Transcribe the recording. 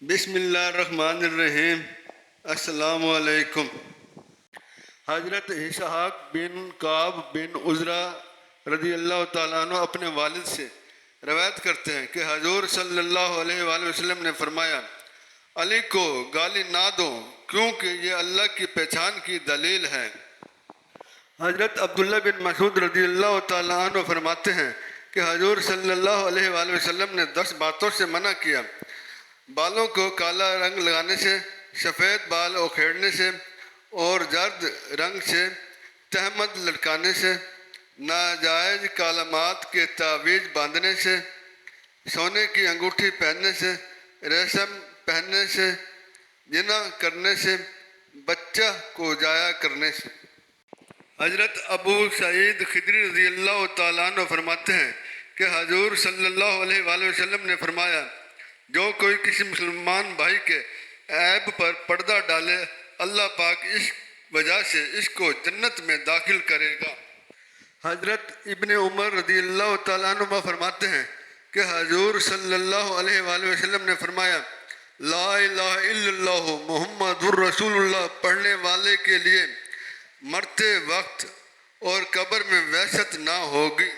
بسم اللہ الرحمن الرحیم۔ السلام علیکم۔ حضرت اسحاق بن کعب بن عزرہ رضی اللہ تعالیٰ عنہ اپنے والد سے روایت کرتے ہیں کہ حضور صلی اللہ علیہ وآلہ وسلم نے فرمایا، علی کو گالی نہ دو کیونکہ یہ اللہ کی پہچان کی دلیل ہے۔ حضرت عبداللہ بن مسعود رضی اللہ تعالیٰ عنہ فرماتے ہیں کہ حضور صلی اللہ علیہ وآلہ وسلم نے 10 باتوں سے منع کیا: بالوں کو کالا رنگ لگانے سے، سفید بال اکھیڑنے سے اور زرد رنگ سے تہمت لٹکانے سے، ناجائز کلمات کے تعویذ باندھنے سے، سونے کی انگوٹھی پہننے سے، ریشم پہننے سے، زنا کرنے سے، بچہ کو ضائع کرنے سے۔ حضرت ابو سعید خدری رضی اللہ تعالیٰ عنہ فرماتے ہیں کہ حضور صلی اللہ علیہ وآلہ وسلم نے فرمایا، جو کوئی کسی مسلمان بھائی کے عیب پر پردہ ڈالے، اللہ پاک اس وجہ سے اس کو جنت میں داخل کرے گا۔ حضرت ابن عمر رضی اللہ تعالیٰ عنہ فرماتے ہیں کہ حضور صلی اللہ علیہ وآلہ وسلم نے فرمایا، لا الہ الا اللہ محمد الرسول اللہ پڑھنے والے کے لیے مرتے وقت اور قبر میں وحشت نہ ہوگی۔